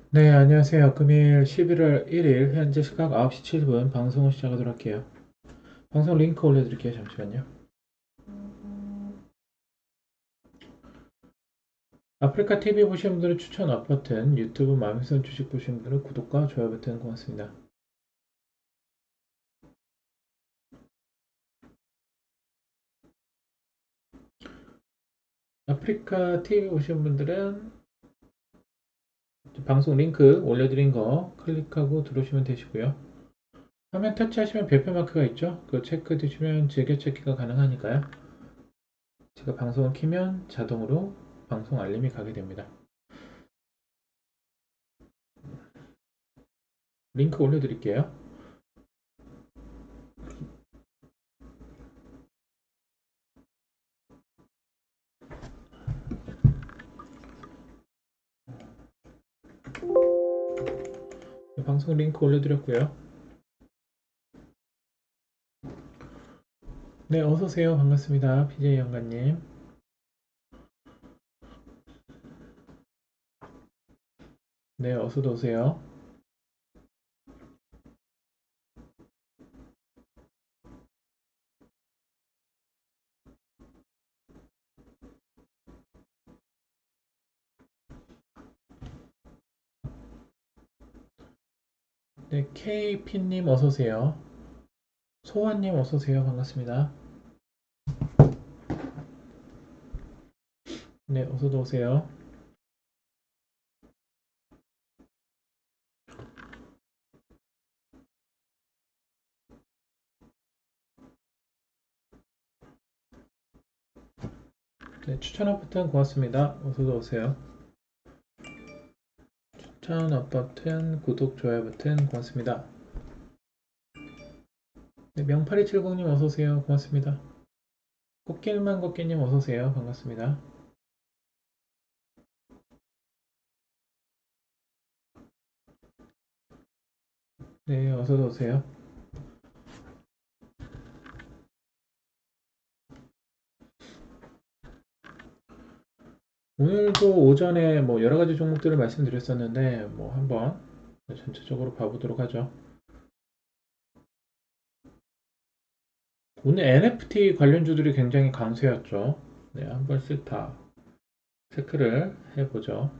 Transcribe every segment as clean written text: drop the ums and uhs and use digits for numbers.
네, 안녕하세요. 금일 11월 1일 현재 시각 9시 7분 방송을 시작하도록 할게요. 방송 링크 올려드릴게요. 잠시만요. 아프리카 TV 보시는 분들은 추천 업 버튼, 유튜브 마음선 주식 보시는 분들은 구독과 좋아요 버튼 고맙습니다. 아프리카 TV 보시는 분들은 방송 링크 올려드린 거 클릭하고 들어오시면 되시고요. 화면 터치하시면 별표 마크가 있죠? 그거 체크 되시면 즐겨찾기가 가능하니까요. 제가 방송을 키면 자동으로 방송 알림이 가게 됩니다. 링크 올려드릴게요. 방송 링크 올려드렸고요. 네, 어서오세요. 반갑습니다. PJ 영가님. 네, 어서도 오세요. 네, KP님 어서오세요. 소환님 어서오세요. 반갑습니다. 네, 어서도 오세요. 네, 추천업 버튼 고맙습니다. 어서도 오세요. 추천업 버튼, 구독, 좋아요 버튼 고맙습니다. 네, 명파리70님 어서오세요. 고맙습니다. 꽃길만 걷기님 어서오세요. 반갑습니다. 네, 어서도 오세요. 오늘도 오전에 뭐 여러 가지 종목들을 말씀드렸었는데 뭐 한번 전체적으로 봐보도록 하죠. 오늘 NFT 관련주들이 굉장히 강세였죠. 네, 한 번씩 다 체크를 해보죠.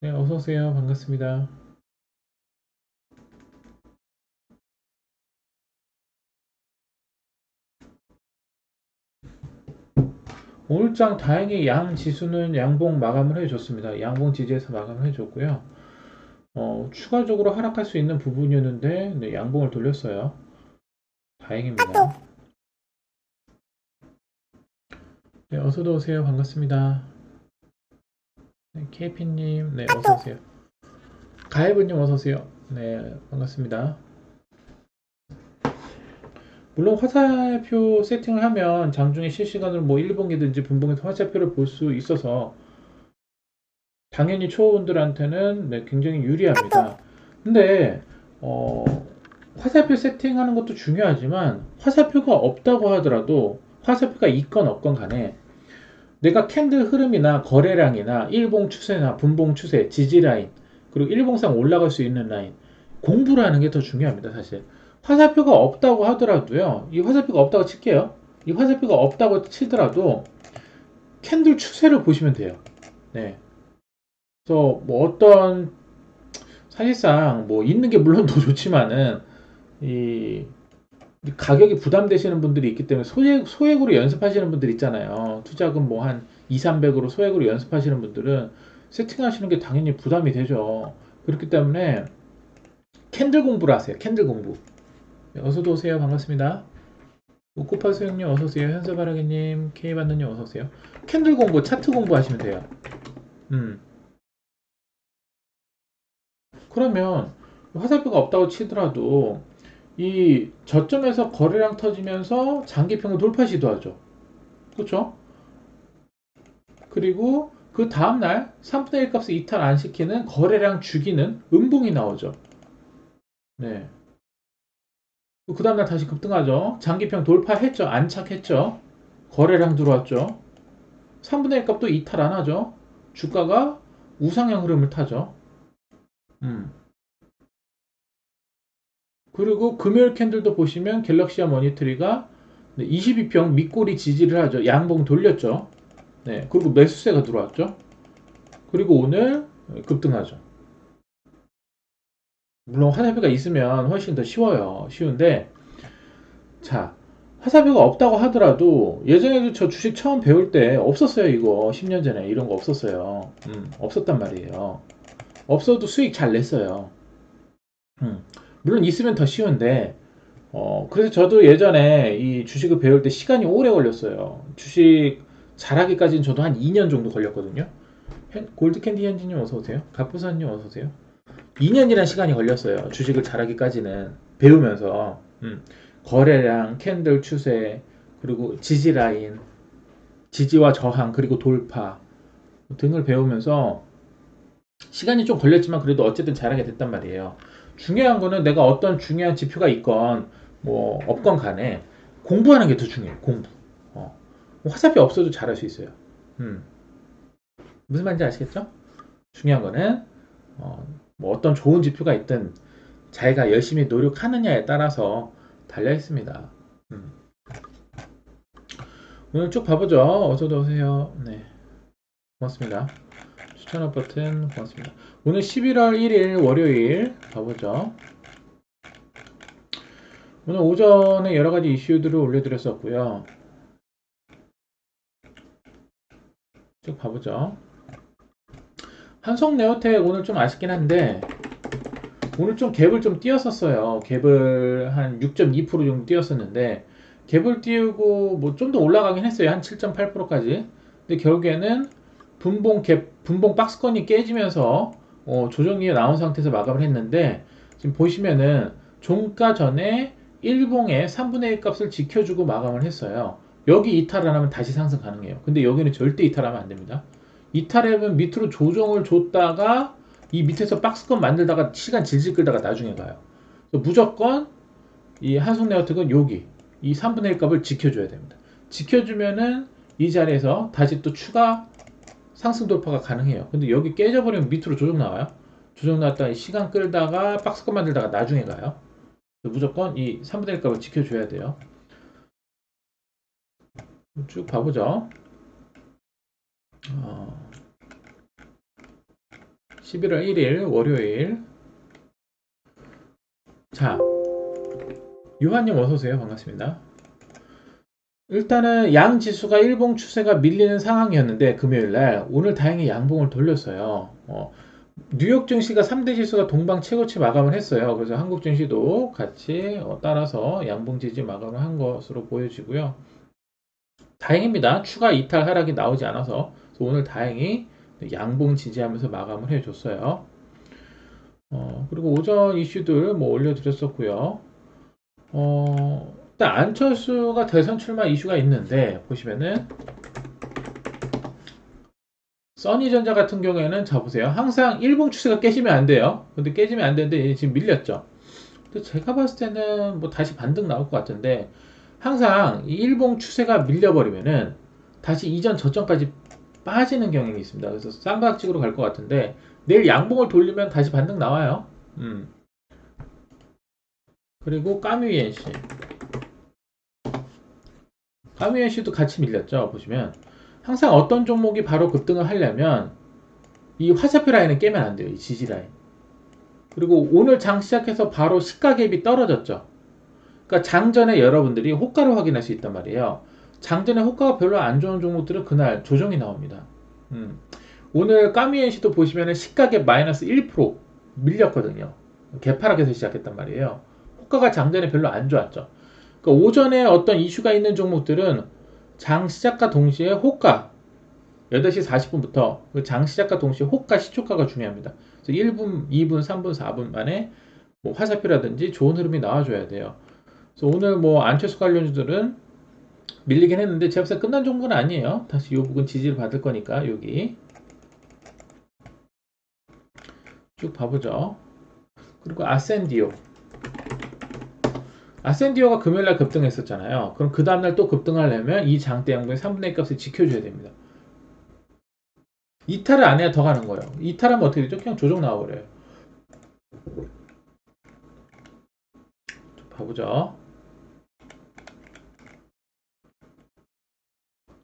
네, 어서오세요. 반갑습니다. 오늘장 다행히 양 지수는 양봉 마감을 해줬습니다. 양봉 지지에서 마감을 해줬고요. 추가적으로 하락할 수 있는 부분이었는데 네, 양봉을 돌렸어요. 다행입니다. 네, 어서도 오세요. 반갑습니다. 네, KP님, 네, 어서오세요. 가해분님 어서오세요. 네, 반갑습니다. 물론 화살표 세팅을 하면 장중에 실시간으로 뭐 일봉이든지 분봉에서 화살표를 볼 수 있어서 당연히 초보분들한테는 네, 굉장히 유리합니다. 근데 어, 화살표 세팅하는 것도 중요하지만 화살표가 없다고 하더라도 화살표가 있건 없건 간에 내가 캔들 흐름이나 거래량이나 일봉 추세나 분봉 추세, 지지 라인 그리고 일봉상 올라갈 수 있는 라인 공부를 하는 게 더 중요합니다. 사실 화살표가 없다고 하더라도요. 이 화살표가 없다고 칠게요. 이 화살표가 없다고 치더라도 캔들 추세를 보시면 돼요. 네. 그래서 뭐 어떤 사실상 뭐 있는 게 물론 더 좋지만은 이 가격이 부담되시는 분들이 있기 때문에 소액으로 연습하시는 분들 있잖아요. 투자금 뭐 한 2, 300으로 소액으로 연습하시는 분들은 세팅하시는 게 당연히 부담이 되죠. 그렇기 때문에 캔들 공부를 하세요. 캔들 공부. 네, 어서도 오세요. 반갑습니다. 우코파 수영님 어서오세요. 현서바라기님, K반느님 어서오세요. 캔들 공부, 차트 공부하시면 돼요. 음. 그러면 화살표가 없다고 치더라도 이 저점에서 거래량 터지면서 장기평을 돌파 시도하죠. 그렇죠? 그리고 그 다음날 3분의 1 값을 이탈 안 시키는 거래량 죽이는 음봉이 나오죠. 네. 그 다음날 다시 급등하죠. 장기평 돌파했죠. 안착했죠. 거래량 들어왔죠. 3분의 1 값도 이탈 안 하죠. 주가가 우상향 흐름을 타죠. 그리고 금요일 캔들도 보시면 갤럭시아 머니터리가 22평 밑꼬리 지지를 하죠. 양봉 돌렸죠. 네, 그리고 매수세가 들어왔죠. 그리고 오늘 급등하죠. 물론 화살표가 있으면 훨씬 더 쉬운데, 자, 화살표가 없다고 하더라도 예전에도 저 주식 처음 배울 때 없었어요. 이거 10년 전에 이런 거 없었어요. 없었단 말이에요. 없어도 수익 잘 냈어요. 물론 있으면 더 쉬운데, 그래서 저도 예전에 이 주식을 배울 때 시간이 오래 걸렸어요. 주식 잘하기까지는 저도 한 2년 정도 걸렸거든요. 골드캔디 현진님 어서오세요. 갑부사님 어서오세요. 2년이라는 시간이 걸렸어요. 주식을 잘하기까지는 배우면서. 거래량, 캔들 추세, 그리고 지지 라인, 지지와 저항, 그리고 돌파 등을 배우면서 시간이 좀 걸렸지만 그래도 어쨌든 잘하게 됐단 말이에요. 중요한 거는 내가 어떤 중요한 지표가 있건 뭐 없건 간에 공부하는 게 더 중요해요. 공부. 화살표 없어도 잘할 수 있어요. 무슨 말인지 아시겠죠? 중요한 거는 뭐 어떤 좋은 지표가 있든 자기가 열심히 노력하느냐에 따라서 달려 있습니다. 오늘 쭉 봐보죠. 어서도 오세요. 네, 고맙습니다. 추천업 버튼 고맙습니다. 오늘 11월 1일 월요일 봐보죠. 오늘 오전에 여러가지 이슈들을 올려드렸었고요. 쭉 봐보죠. 한성네오텍 오늘 좀 아쉽긴 한데 오늘 좀 갭을 좀 띄었었어요. 갭을 한 6.2% 정도 띄었었는데 갭을 띄우고 뭐 좀 더 올라가긴 했어요. 한 7.8%까지. 근데 결국에는 분봉 박스권이 깨지면서 조정이 나온 상태에서 마감을 했는데 지금 보시면은 종가 전에 일봉의 3분의 1 값을 지켜주고 마감을 했어요. 여기 이탈을 하면 다시 상승 가능해요. 근데 여기는 절대 이탈하면 안 됩니다. 이탈하면 밑으로 조정을 줬다가 이 밑에서 박스권 만들다가 시간 질질 끌다가 나중에 가요. 무조건 이 한성네오텍은 여기 이 3분의 1 값을 지켜줘야 됩니다. 지켜주면은 이 자리에서 다시 또 추가 상승 돌파가 가능해요. 근데 여기 깨져버리면 밑으로 조정 나와요. 조정 나왔다가 시간 끌다가 박스권 만들다가 나중에 가요. 무조건 이 3분의 1 값을 지켜줘야 돼요. 쭉 봐보죠. 11월 1일 월요일. 자, 유한님 어서오세요. 반갑습니다. 일단은 양 지수가 일봉 추세가 밀리는 상황이었는데 금요일날 오늘 다행히 양봉을 돌렸어요. 뉴욕 증시가 3대 지수가 동방 최고치 마감을 했어요. 그래서 한국 증시도 같이 따라서 양봉 지지 마감을 한 것으로 보여지고요. 다행입니다. 추가 이탈 하락이 나오지 않아서 오늘 다행히 양봉 지지하면서 마감을 해줬어요. 그리고 오전 이슈들 뭐 올려드렸었고요. 일단 안철수가 대선 출마 이슈가 있는데 보시면은 써니전자 같은 경우에는 자 보세요. 항상 일봉 추세가 깨지면 안 돼요. 근데 깨지면 안 되는데 지금 밀렸죠. 근데 제가 봤을 때는 뭐 다시 반등 나올 것 같은데 항상 이 일봉 추세가 밀려버리면은 다시 이전 저점까지 빠지는 경향이 있습니다. 그래서 쌍바닥식으로 갈 것 같은데 내일 양봉을 돌리면 다시 반등 나와요. 그리고 까뮤엔씨도 같이 밀렸죠. 보시면 항상 어떤 종목이 바로 급등을 하려면 이 화살표 라인을 깨면 안 돼요. 이 지지 라인. 그리고 오늘 장 시작해서 바로 시가갭이 떨어졌죠. 그러니까 장전에 여러분들이 호가를 확인할 수 있단 말이에요. 장전에 호가가 별로 안 좋은 종목들은 그날 조정이 나옵니다. 오늘 까뮤엔씨도 보시면 시가갭 마이너스 1% 밀렸거든요. 개파락에서 시작했단 말이에요. 호가가 장전에 별로 안 좋았죠. 그러니까 오전에 어떤 이슈가 있는 종목들은 장 시작과 동시에 호가 8시 40분부터 장 시작과 동시에 호가 시초가가 중요합니다. 그래서 1분, 2분, 3분, 4분 만에 뭐 화살표라든지 좋은 흐름이 나와줘야 돼요. 그래서 오늘 뭐 안철수 관련주들은 밀리긴 했는데 제가 봤을 때 끝난 종목은 아니에요. 다시 이 부분 지지를 받을 거니까 여기 쭉 봐보죠. 그리고 아센디오가 금요일날 급등했었잖아요. 그럼 그 다음날 또 급등하려면 이 장대 양봉의 3분의 1 값을 지켜줘야 됩니다. 이탈을 안 해야 더 가는 거예요. 이탈하면 어떻게 되죠? 그냥 조정 나와버려요. 봐보죠.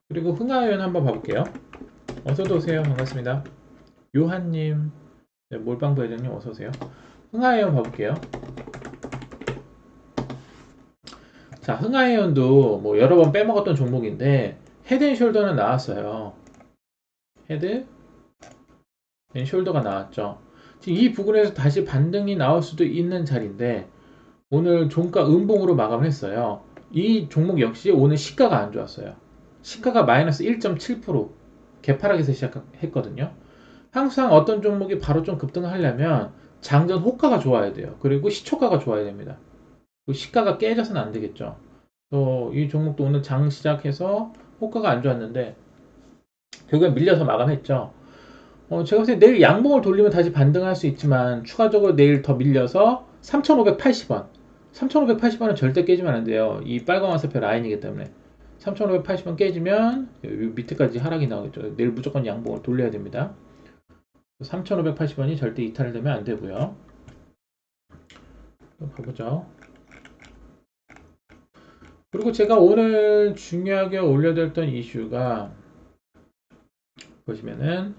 그리고 흥하연 한번 봐볼게요. 어서도 오세요. 반갑습니다. 요한님, 네, 몰빵 부회장님 어서오세요. 흥하연 봐볼게요. 자, 흥하이언도 뭐 여러 번 빼먹었던 종목인데 헤드앤숄더는 나왔어요. 헤드 앤 숄더가 나왔죠. 지금 이 부분에서 다시 반등이 나올 수도 있는 자리인데 오늘 종가 음봉으로 마감을 했어요. 이 종목 역시 오늘 시가가 안 좋았어요. 시가가 마이너스 1.7% 개파락에서 시작했거든요. 항상 어떤 종목이 바로 좀 급등하려면 장전 호가가 좋아야 돼요. 그리고 시초가가 좋아야 됩니다. 그 시가가 깨져서는 안 되겠죠. 또 이 종목도 오늘 장 시작해서 호가가 안 좋았는데 결국엔 밀려서 마감했죠. 제가 봤을 때 내일 양봉을 돌리면 다시 반등할 수 있지만 추가적으로 내일 더 밀려서 3,580원 3,580원은 절대 깨지면 안 돼요. 이 빨간 화살표 라인이기 때문에 3,580원 깨지면 밑에까지 하락이 나오겠죠. 내일 무조건 양봉을 돌려야 됩니다. 3,580원이 절대 이탈되면 안 되고요. 봐보죠. 그리고 제가 오늘 중요하게 올려드렸던 이슈가 보시면은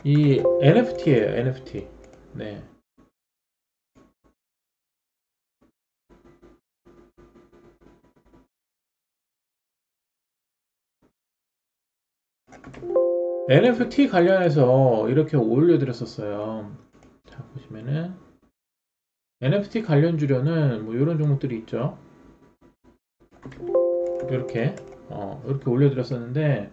이 NFT예요. NFT. 네. NFT 관련해서 이렇게 올려드렸었어요. 자, 보시면은 NFT 관련주려는 뭐 이런 종목들이 있죠. 이렇게 올려드렸었는데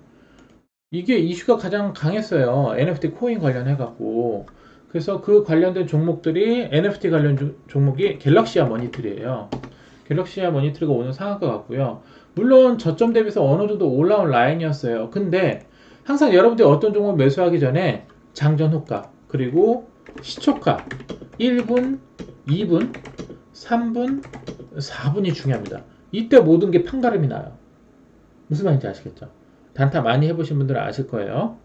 이게 이슈가 가장 강했어요. NFT 코인 관련해갖고. 그래서 그 관련된 종목들이 NFT 관련 종목이 갤럭시아 머니터리예요. 갤럭시아 머니터리가 오늘 상한가 같고요. 물론 저점 대비해서 어느 정도 올라온 라인이었어요. 근데 항상 여러분들이 어떤 종목 매수하기 전에 장전 호가 그리고 시초가 1분, 2분, 3분, 4분이 중요합니다. 이때 모든 게 판가름이 나요. 무슨 말인지 아시겠죠? 단타 많이 해보신 분들은 아실 거예요.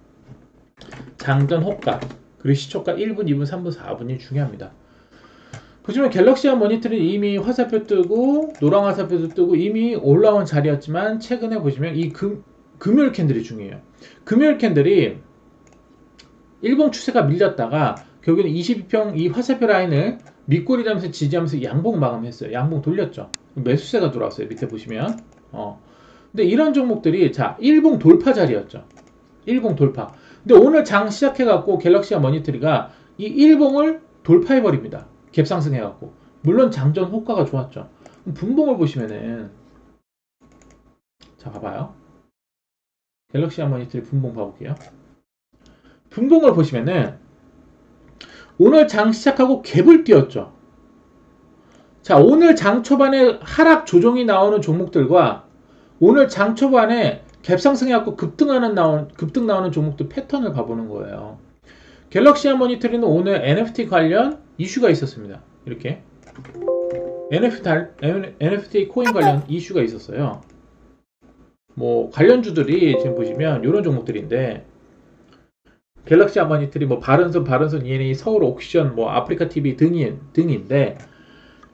장전 호가 그리고 시초가 1분, 2분, 3분, 4분이 중요합니다. 보시면 갤럭시아 모니터는 이미 화살표 뜨고 노랑 화살표도 뜨고 이미 올라온 자리였지만 최근에 보시면 이 금요일 캔들이 중요해요. 금요일 캔들이 일봉 추세가 밀렸다가 결국에는 22평 이 화살표 라인을 밑꼬리 잡면서 지지하면서 양봉 마감했어요. 양봉 돌렸죠. 매수세가 들어왔어요. 밑에 보시면. 근데 이런 종목들이 자 일봉 돌파 자리였죠. 일봉 돌파. 근데 오늘 장 시작해갖고 갤럭시아 머니터리가 이 일봉을 돌파해버립니다. 갭 상승해갖고. 물론 장전 호가가 좋았죠. 분봉을 보시면은 자 봐봐요. 갤럭시아 머니터리 분봉 봐볼게요. 분봉을 보시면은 오늘 장 시작하고 갭을 띄웠죠. 자 오늘 장 초반에 하락 조정이 나오는 종목들과 오늘 장 초반에 갭 상승해갖고 급등 나오는 종목들 패턴을 봐보는 거예요. 갤럭시아 모니터리는 오늘 NFT 관련 이슈가 있었습니다. 이렇게 NFT 코인 관련 이슈가 있었어요. 뭐 관련주들이 지금 보시면 이런 종목들인데 갤럭시아 모니터리 뭐 바른손 ENA 서울 옥션 뭐 아프리카 TV 등인데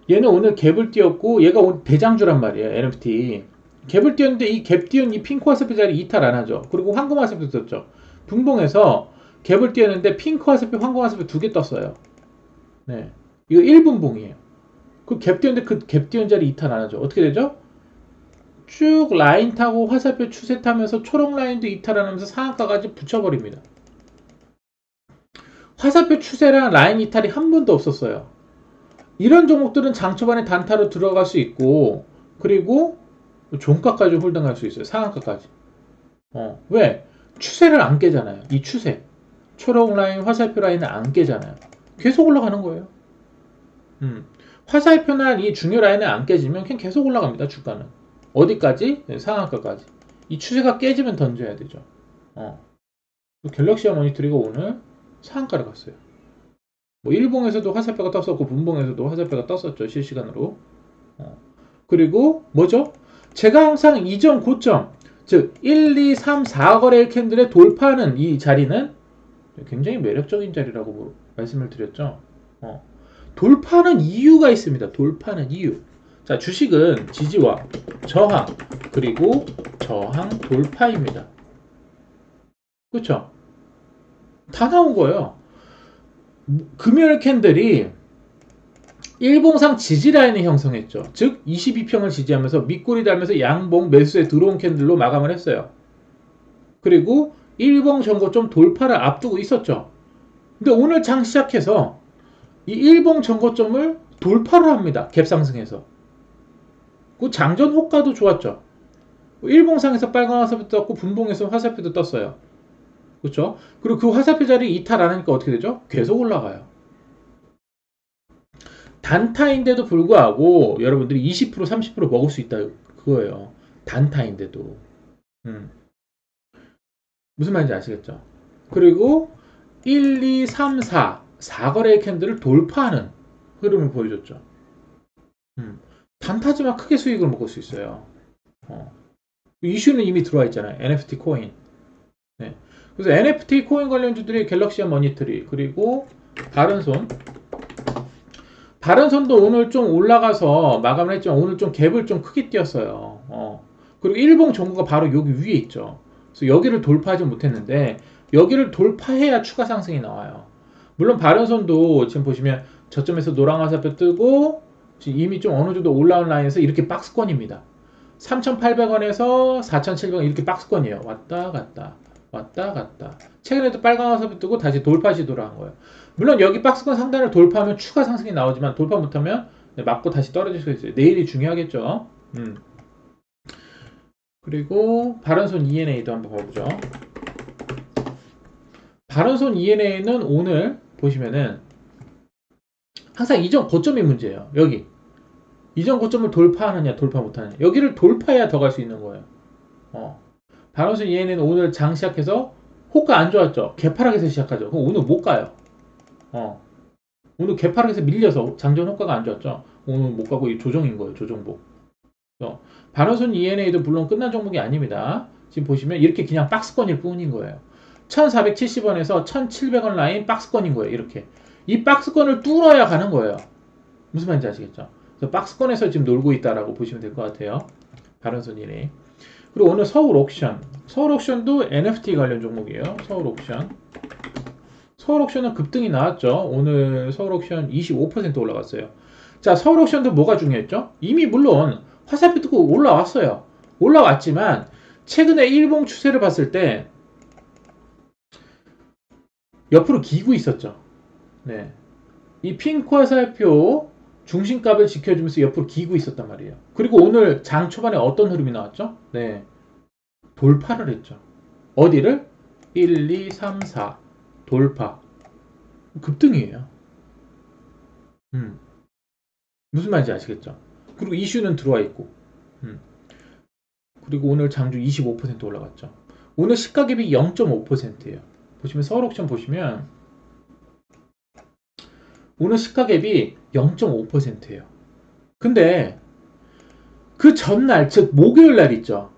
얘는 오늘 갭을 띄웠고 얘가 오늘 대장주란 말이에요. NFT 갭을 띄웠는데 이 갭 띄운 이 핑크 화살표 자리 이탈 안 하죠. 그리고 황금 화살표 떴죠. 분봉에서 갭을 띄웠는데 핑크 화살표, 황금 화살표 두 개 떴어요. 네, 이거 1분봉이에요. 그 갭 띄웠는데 그 갭 띄운 자리 이탈 안 하죠. 어떻게 되죠? 쭉 라인 타고 화살표 추세 타면서 초록 라인도 이탈 안 하면서 상한가까지 붙여버립니다. 화살표 추세랑 라인 이탈이 한 번도 없었어요. 이런 종목들은 장 초반에 단타로 들어갈 수 있고 그리고 종가까지 홀딩할 수 있어요. 상한가까지. 왜? 추세를 안 깨잖아요. 이 추세. 초록 라인, 화살표 라인을 안 깨잖아요. 계속 올라가는 거예요. 화살표나 이 중요 라인을 안 깨지면 그냥 계속 올라갑니다. 주가는. 어디까지? 네, 상한가까지. 이 추세가 깨지면 던져야 되죠. 갤럭시아 모니터리가 오늘 상한가를 갔어요. 뭐 일봉에서도 화살표가 떴었고 분봉에서도 화살표가 떴었죠. 실시간으로. 그리고 뭐죠? 제가 항상 이전 고점, 즉 1, 2, 3, 4거래 캔들의 돌파하는 이 자리는 굉장히 매력적인 자리라고 말씀을 드렸죠. 돌파하는 이유가 있습니다. 돌파하는 이유. 자, 주식은 지지와 저항, 그리고 저항 돌파입니다. 그렇죠? 다 나온 거예요. 금요일 캔들이 일봉상 지지라인을 형성했죠. 즉 22평을 지지하면서 밑꼬리 달면서 양봉 매수에 들어온 캔들로 마감을 했어요. 그리고 일봉 전고점 돌파를 앞두고 있었죠. 근데 오늘 장 시작해서 이 일봉 전고점을 돌파를 합니다. 갭 상승해서. 그 장전 호가도 좋았죠. 일봉상에서 빨간 화살표 떴고 분봉에서 화살표도 떴어요. 그렇죠? 그리고 그 화살표 자리 이탈 안 하니까 어떻게 되죠? 계속 올라가요. 단타인데도 불구하고 여러분들이 20% 30% 먹을 수 있다 그거예요. 단타인데도. 무슨 말인지 아시겠죠? 그리고 1, 2, 3, 4 4거래의 캔들을 돌파하는 흐름을 보여줬죠. 단타지만 크게 수익을 먹을 수 있어요. 이슈는 이미 들어와 있잖아요. NFT 코인. 네. 그래서 NFT 코인 관련주들이 갤럭시아 머니터리 그리고 바른손도 오늘 좀 올라가서 마감을 했지만 오늘 좀 갭을 좀 크게 띄었어요. 그리고 일봉 정구가 바로 여기 위에 있죠. 그래서 여기를 돌파하지 못했는데 여기를 돌파해야 추가 상승이 나와요. 물론 바른손도 지금 보시면 저점에서 노랑 화살표 뜨고 지금 이미 좀 어느 정도 올라온 라인에서 이렇게 박스권입니다. 3,800원에서 4,700원 이렇게 박스권이에요. 왔다 갔다 왔다 갔다. 최근에도 빨간 화살표 뜨고 다시 돌파 시도를 한 거예요. 물론 여기 박스권 상단을 돌파하면 추가 상승이 나오지만 돌파 못하면 맞고 다시 떨어질 수 있어요. 내일이 중요하겠죠. 그리고 바른손 ENA도 한번 봐보죠. 바른손 ENA는 오늘 보시면은 항상 이전 고점이 문제예요. 여기 이전 고점을 돌파하느냐 돌파 못하느냐 여기를 돌파해야 더 갈 수 있는 거예요. 바른손 ENA는 오늘 장 시작해서 호가 안 좋았죠. 개파락에서 시작하죠. 그럼 오늘 못 가요. 오늘 개파락에서 밀려서 장전 효과가 안 좋았죠. 오늘 못 가고 이 조정인 거예요. 조정복. 바른손 ENA도 물론 끝난 종목이 아닙니다. 지금 보시면 이렇게 그냥 박스권일 뿐인 거예요. 1470원에서 1700원 라인 박스권인 거예요. 이렇게. 이 박스권을 뚫어야 가는 거예요. 무슨 말인지 아시겠죠? 그래서 박스권에서 지금 놀고 있다라고 보시면 될 것 같아요. 바른손 ENA. 그리고 오늘 서울 옥션. 서울 옥션도 NFT 관련 종목이에요. 서울 옥션. 서울 옥션은 급등이 나왔죠. 오늘 서울 옥션 25% 올라갔어요. 자, 서울 옥션도 뭐가 중요했죠? 이미 물론 화살표 뜨고 올라왔어요. 올라왔지만 최근에 일봉 추세를 봤을 때 옆으로 기고 있었죠. 네. 이 핑크 화살표 중심값을 지켜주면서 옆으로 기고 있었단 말이에요. 그리고 오늘 장 초반에 어떤 흐름이 나왔죠? 네. 돌파를 했죠. 어디를? 1, 2, 3, 4 돌파. 급등이에요. 무슨 말인지 아시겠죠? 그리고 이슈는 들어와 있고. 그리고 오늘 장주 25% 올라갔죠. 오늘 시가갭이 0.5%예요. 보시면 서울옥션 보시면 오늘 시가갭이 0.5%예요. 근데 그 전날, 즉 목요일날 있죠.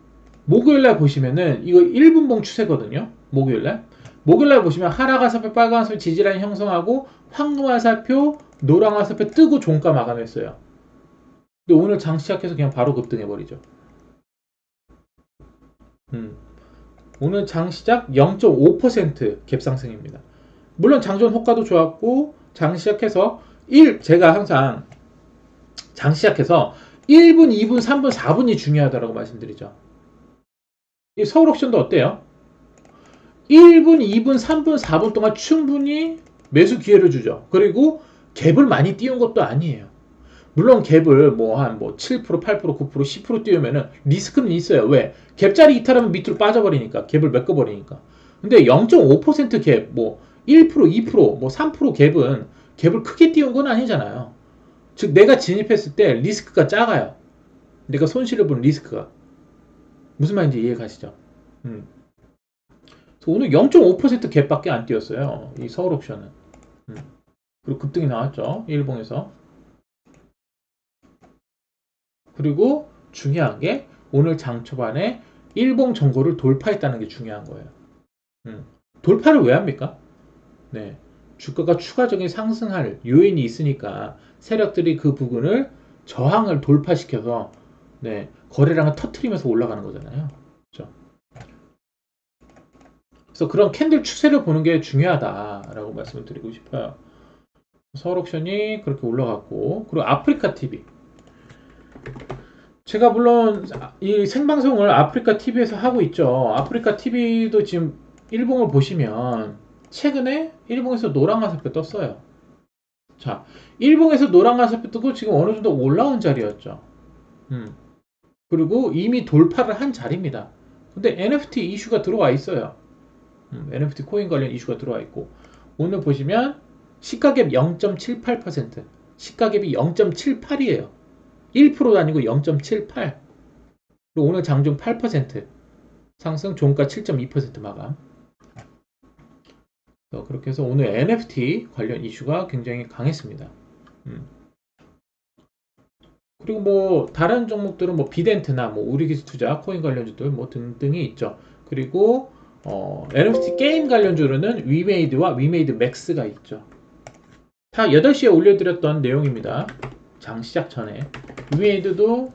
목요일날 보시면은 이거 1분봉 추세거든요. 목요일날 보시면 하락 화살표, 빨간 화살표 지지라인 형성하고 황금 화살표, 노랑 화살표 뜨고 종가 마감했어요. 근데 오늘 장 시작해서 그냥 바로 급등해버리죠. 오늘 장 시작 0.5% 갭상승입니다. 물론 장전 호가도 좋았고 장 시작해서 제가 항상 장 시작해서 1분, 2분, 3분, 4분이 중요하다고 말씀드리죠. 이 서울 옥션도 어때요? 1분, 2분, 3분, 4분 동안 충분히 매수 기회를 주죠. 그리고 갭을 많이 띄운 것도 아니에요. 물론 갭을 한 7%, 8%, 9%, 10% 띄우면은 리스크는 있어요. 왜? 갭자리 이탈하면 밑으로 빠져버리니까. 갭을 메꿔버리니까. 근데 0.5% 갭, 1%, 2%, 3% 갭은 갭을 크게 띄운 건 아니잖아요. 즉 내가 진입했을 때 리스크가 작아요. 내가 손실을 보는 리스크가. 무슨 말인지 이해 가시죠? 오늘 0.5% 갭밖에 안 띄었어요. 이 서울 옥션은. 그리고 급등이 나왔죠. 일봉에서. 그리고 중요한 게 오늘 장 초반에 일봉 정고를 돌파했다는 게 중요한 거예요. 돌파를 왜 합니까? 네. 주가가 추가적인 상승할 요인이 있으니까 세력들이 그 부분을 저항을 돌파시켜서 네, 거래량을 터트리면서 올라가는 거잖아요. 그렇죠? 그래서 그런 캔들 추세를 보는 게 중요하다라고 말씀을 드리고 싶어요. 서울옥션이 그렇게 올라갔고, 그리고 아프리카 TV. 제가 물론 이 생방송을 아프리카 TV에서 하고 있죠. 아프리카 TV도 지금 일봉을 보시면 최근에 일봉에서 노란 화살표 떴어요. 자, 일봉에서 노란 화살표 뜨고 지금 어느 정도 올라온 자리였죠. 그리고 이미 돌파를 한 자리입니다. 근데 NFT 이슈가 들어와 있어요. NFT 코인 관련 이슈가 들어와 있고, 오늘 보시면 시가갭 0.78%, 시가갭이 0.78이에요. 1%도 아니고 0.78. 그리고 오늘 장중 8% 상승, 종가 7.2% 마감. 그렇게 해서 오늘 NFT 관련 이슈가 굉장히 강했습니다. 그리고 뭐 다른 종목들은 뭐 비덴트나 뭐 우리기술투자 코인 관련주들 뭐 등등이 있죠. 그리고 NFT 게임 관련주로는 위메이드와 위메이드 맥스가 있죠. 다 8시에 올려드렸던 내용입니다. 장 시작 전에 위메이드도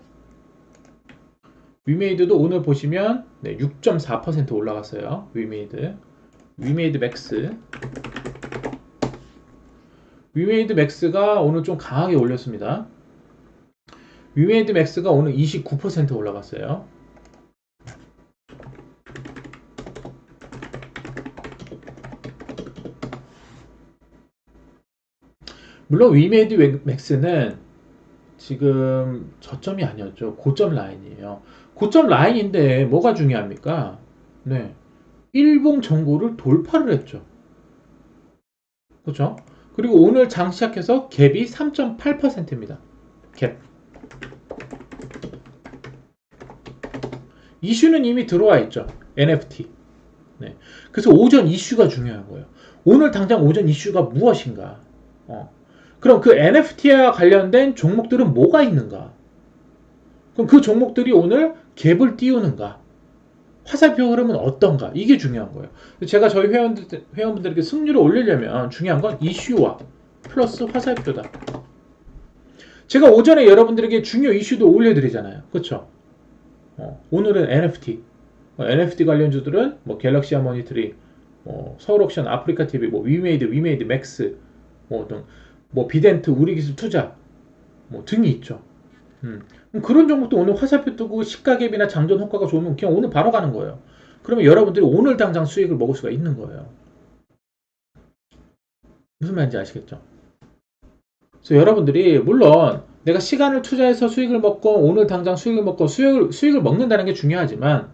오늘 보시면 네, 6.4% 올라갔어요. 위메이드 맥스. 위메이드 맥스가 오늘 좀 강하게 올렸습니다. 위메이드 맥스가 오늘 29% 올라갔어요. 물론 위메이드 맥스는 지금 저점이 아니었죠. 고점 라인이에요. 고점 라인인데 뭐가 중요합니까? 네. 일봉 정고를 돌파를 했죠. 그렇죠? 그리고 오늘 장 시작해서 갭이 3.8%입니다. 갭. 이슈는 이미 들어와 있죠. NFT. 네. 그래서 오전 이슈가 중요한 거예요. 오늘 당장 오전 이슈가 무엇인가? 그럼 그 NFT와 관련된 종목들은 뭐가 있는가? 그럼 그 종목들이 오늘 갭을 띄우는가? 화살표 흐름은 어떤가? 이게 중요한 거예요. 제가 저희 회원분들에게 승률을 올리려면 중요한 건 이슈와 플러스 화살표다. 제가 오전에 여러분들에게 중요 이슈도 올려드리잖아요. 그렇죠? 오늘은 NFT. NFT 관련주들은 뭐 갤럭시 하모니트리, 서울옥션, 아프리카 TV, 뭐 위메이드 맥스, 뭐 비덴트, 우리기술 투자, 뭐 등이 있죠. 그런 종목도 오늘 화살표 뜨고 시가갭이나 장전 효과가 좋으면 그냥 오늘 바로 가는 거예요. 그러면 여러분들이 오늘 당장 수익을 먹을 수가 있는 거예요. 무슨 말인지 아시겠죠? 그래서 여러분들이 물론 내가 시간을 투자해서 수익을 먹고 오늘 당장 수익을 먹고 수익을 먹는다는 게 중요하지만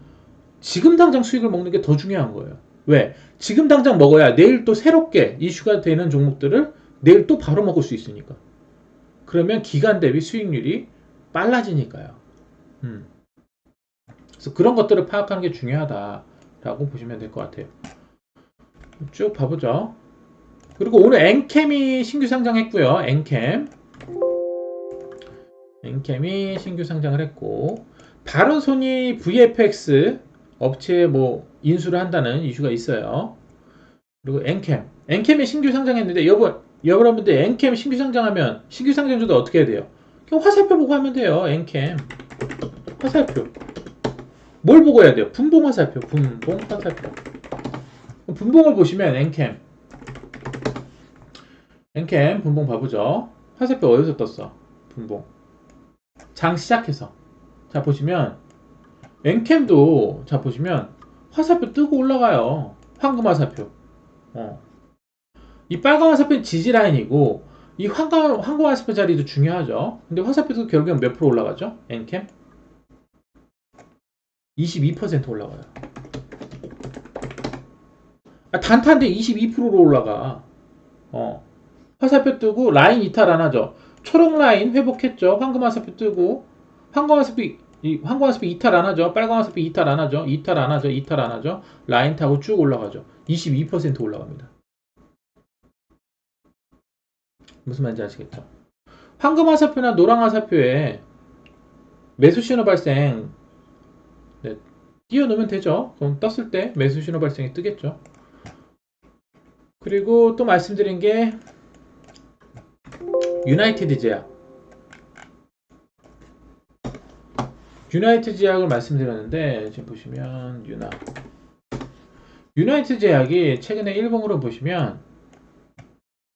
지금 당장 수익을 먹는 게 더 중요한 거예요. 왜? 지금 당장 먹어야 내일 또 새롭게 이슈가 되는 종목들을 내일 또 바로 먹을 수 있으니까. 그러면 기간 대비 수익률이 빨라지니까요. 그래서 그런 것들을 파악하는 게 중요하다라고 보시면 될 것 같아요. 쭉 봐보죠. 그리고 오늘 엔캠이 신규 상장했고요. 엔캠이 신규 상장을 했고, 바른손이 VFX 업체에 뭐 인수를 한다는 이슈가 있어요. 그리고 엔캠이 신규 상장했는데 여러분들 엔캠 신규 상장하면 신규 상장주도 어떻게 해야 돼요? 그냥 화살표 보고 하면 돼요. 엔캠 화살표 뭘 보고 해야 돼요? 분봉 화살표. 분봉을 보시면 엔캠 분봉 봐보죠. 화살표 어디서 떴어? 분봉 장 시작해서 자 보시면 엔캠도 자 보시면 화살표 뜨고 올라가요. 황금 화살표. 이 빨간 화살표는 지지라인이고 이 황금 화살표 자리도 중요하죠. 근데 화살표도 결국엔 몇 프로 올라가죠? 엔캠 22% 올라가요. 단타인데 22%로 올라가. 화살표 뜨고 라인 이탈 안 하죠. 초록 라인 회복했죠. 황금 화살표 뜨고 황금 화살표 이탈 안 하죠. 빨간 화살표 이탈 안 하죠. 이탈 안 하죠. 라인 타고 쭉 올라가죠. 22% 올라갑니다. 무슨 말인지 아시겠죠? 황금 화살표나 노랑 화살표에 매수 신호 발생 네, 띄워놓으면 되죠. 그럼 떴을 때 매수 신호 발생이 뜨겠죠. 그리고 또 말씀드린 게 유나이티드 제약. 유나이티드 제약을 말씀드렸는데 지금 보시면 유나이티드 제약이 최근에 일봉으로 보시면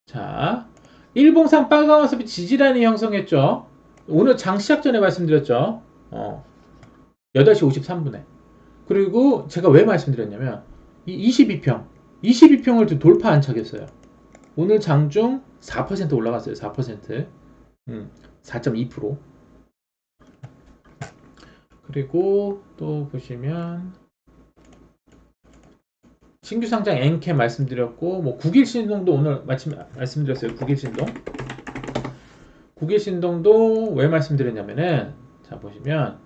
자 일봉상 빨간 와사비 지지라인이 형성했죠. 오늘 장 시작 전에 말씀드렸죠. 8시 53분에. 그리고 제가 왜 말씀드렸냐면 이 22평을 돌파 안착했어요. 오늘 장중 4% 올라갔어요. 4%. 4.2%. 그리고 또 보시면 신규 상장 엔캐 말씀드렸고 뭐 국일 신동도 오늘 마침 말씀드렸어요. 국일 신동. 국일 신동도 왜 말씀드렸냐면은 자 보시면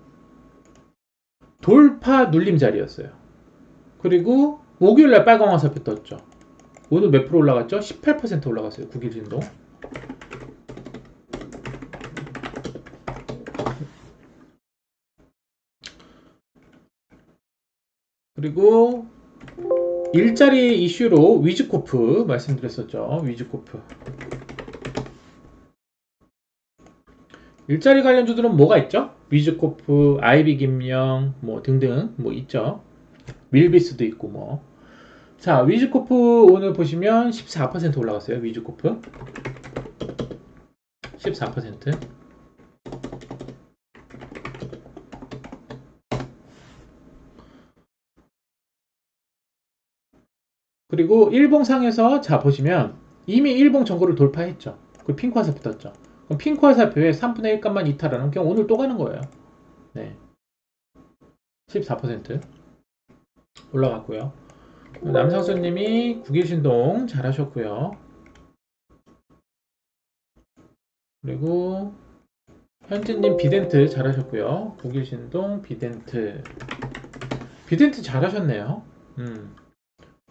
돌파 눌림 자리였어요. 그리고 목요일날 빨간 화살표 떴죠. 오늘 몇 프로 올라갔죠? 18% 올라갔어요. 국일 신동. 그리고 일자리 이슈로 위즈코프 말씀드렸었죠. 위즈코프. 일자리 관련주들은 뭐가 있죠? 위즈코프, 아이비김영 뭐 등등 뭐 있죠. 밀비스도 있고 뭐. 자, 위즈코프 오늘 보시면 14% 올라갔어요. 위즈코프 14%. 그리고 일봉상에서 자 보시면 이미 일봉 정고를 돌파했죠. 그 핑크 화살표 떴죠. 그럼 핑크 화살표에 3분의 1 값만 이탈하는 그냥 오늘 또 가는 거예요. 네. 14% 올라갔고요. 남상수님이 국일신동 잘하셨고요. 그리고 현진님 비덴트 잘하셨고요. 국일신동 비덴트 잘하셨네요.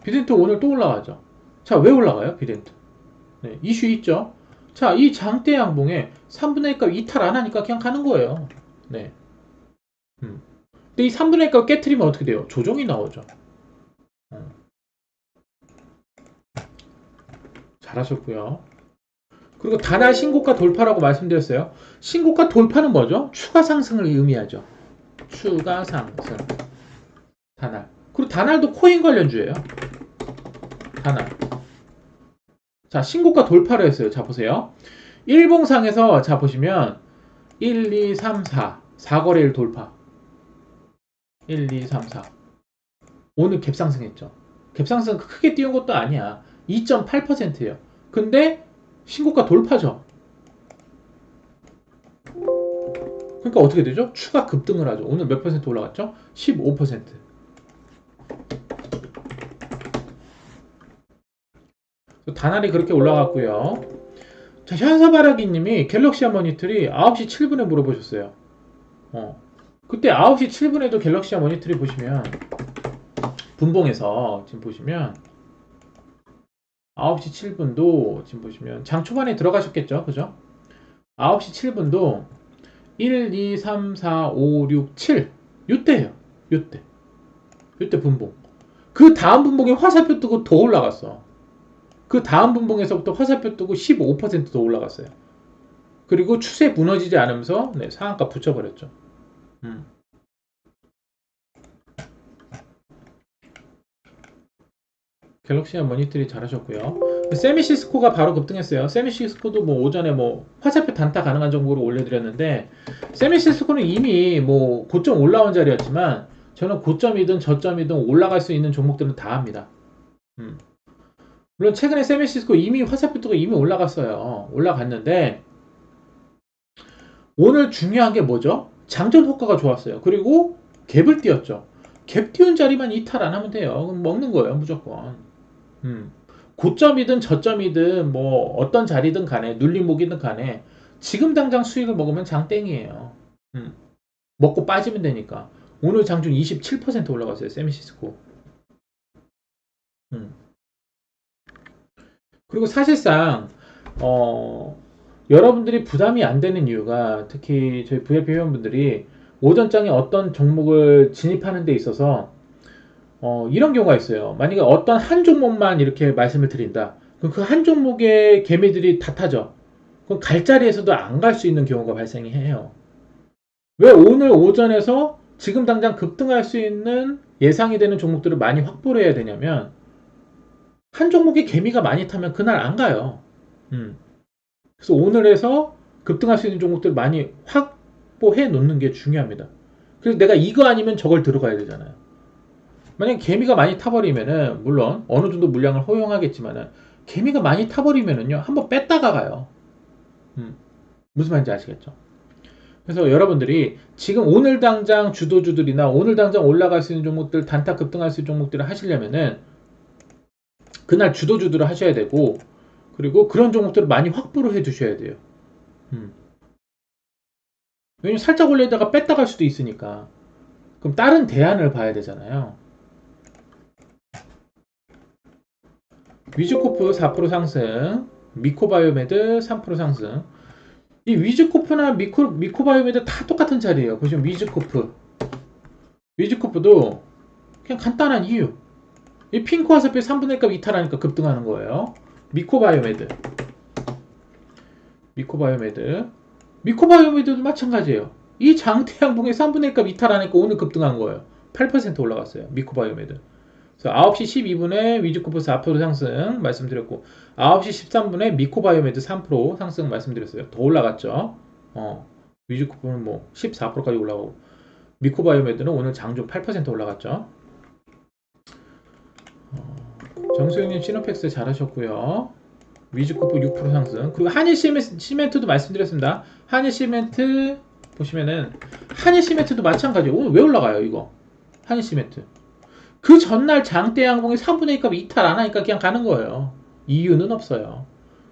비덴트 오늘 또 올라가죠. 자, 왜 올라가요? 비덴트. 네, 이슈 있죠. 자, 이 장대 양봉에 3분의 1값 이탈 안 하니까 그냥 가는 거예요. 네. 근데 이 3분의 1값 깨트리면 어떻게 돼요? 조정이 나오죠. 잘하셨고요. 그리고 단할 신고가 돌파라고 말씀드렸어요. 신고가 돌파는 뭐죠? 추가 상승을 의미하죠. 추가 상승. 단할. 그리고 단할도 코인 관련주예요. 단할. 자, 신고가 돌파를 했어요. 자, 보세요. 일봉상에서 자 보시면 1, 2, 3, 4. 4거래일 돌파. 1, 2, 3, 4. 오늘 갭상승했죠. 갭상승 크게 띄운 것도 아니야. 2.8%예요. 근데 신고가 돌파죠. 그러니까 어떻게 되죠? 추가 급등을 하죠. 오늘 몇 퍼센트 올라갔죠? 15%. 단알이 그렇게 올라갔고요. 자, 현사바라기님이 갤럭시 모니터리 9시 7분에 물어보셨어요. 그때 9시 7분에도 갤럭시 모니터리 보시면 분봉에서 지금 보시면 9시 7분도 지금 보시면 장 초반에 들어가셨겠죠, 그죠? 9시 7분도 1, 2, 3, 4, 5, 6, 7 요때예요. 요때 분봉. 그 다음 분봉에 화살표 뜨고 더 올라갔어. 그 다음 분봉에서부터 화살표 뜨고 15%더 올라갔어요. 그리고 추세 무너지지 않으면서 네, 상한가 붙여버렸죠. 갤럭시와 모니터리 잘하셨고요. 세미시스코가 바로 급등했어요. 세미시스코도 뭐 오전에 뭐 화살표 단타 가능한 정보로 올려드렸는데 세미시스코는 이미 뭐 고점 올라온 자리였지만 저는 고점이든 저점이든 올라갈 수 있는 종목들은 다 합니다. 물론 최근에 세미시스코 이미 화살표 뜨고 이미 올라갔어요. 올라갔는데 오늘 중요한 게 뭐죠? 장전 효과가 좋았어요. 그리고 갭을 띄웠죠. 갭 띄운 자리만 이탈 안 하면 돼요. 그럼 먹는 거예요, 무조건. 고점이든 저점이든 뭐 어떤 자리든 간에 눌림목이든 간에 지금 당장 수익을 먹으면 장땡이에요. 먹고 빠지면 되니까. 오늘 장중 27% 올라갔어요. 세미시스코. 그리고 사실상 여러분들이 부담이 안 되는 이유가 특히 저희 VIP 회원분들이 오전장에 어떤 종목을 진입하는 데 있어서 이런 경우가 있어요. 만약에 어떤 한 종목만 이렇게 말씀을 드린다. 그럼 그 한 종목의 개미들이 다 타죠. 그럼 갈 자리에서도 안 갈 수 있는 경우가 발생해요. 왜 오늘 오전에서 지금 당장 급등할 수 있는 예상이 되는 종목들을 많이 확보를 해야 되냐면 한 종목의 개미가 많이 타면 그날 안 가요. 그래서 오늘에서 급등할 수 있는 종목들을 많이 확보해 놓는 게 중요합니다. 그래서 내가 이거 아니면 저걸 들어가야 되잖아요. 만약 개미가 많이 타버리면은 물론 어느 정도 물량을 허용하겠지만은 개미가 많이 타버리면은요 한번 뺐다가 가요. 무슨 말인지 아시겠죠? 그래서 여러분들이 지금 오늘 당장 주도주들이나 오늘 당장 올라갈 수 있는 종목들 단타 급등할 수 있는 종목들을 하시려면은 그날 주도주들을 하셔야 되고 그리고 그런 종목들을 많이 확보를 해 두셔야 돼요. 왜냐면 살짝 올리다가 뺐다 갈 수도 있으니까. 그럼 다른 대안을 봐야 되잖아요. 위즈코프 4% 상승, 미코바이오메드 3% 상승. 이 위즈코프나 미코바이오메드 다 똑같은 자리예요. 보시면 위즈코프도 그냥 간단한 이유. 이 핑크와사피 3분의 1값 이탈하니까 급등하는 거예요. 미코바이오메드. 미코바이오메드도 마찬가지예요. 이 장태양봉의 3분의 1값 이탈하니까 오늘 급등한 거예요. 8% 올라갔어요. 미코바이오메드. 그래서 9시 12분에 위즈코프 4% 상승 말씀드렸고 9시 13분에 미코바이오메드 3% 상승 말씀드렸어요. 더 올라갔죠. 위즈코프는 뭐 14%까지 올라가고 미코바이오메드는 오늘 장중 8% 올라갔죠. 정수영님 시노팩스 잘하셨고요. 위즈코프 6% 상승. 그리고 한일시멘트도 말씀드렸습니다. 한일시멘트 보시면은 한일시멘트도 마찬가지예요. 오늘 왜 올라가요 이거? 한일시멘트. 그 전날 장대 양봉이 3분의 1값 이탈 안 하니까 그냥 가는 거예요. 이유는 없어요.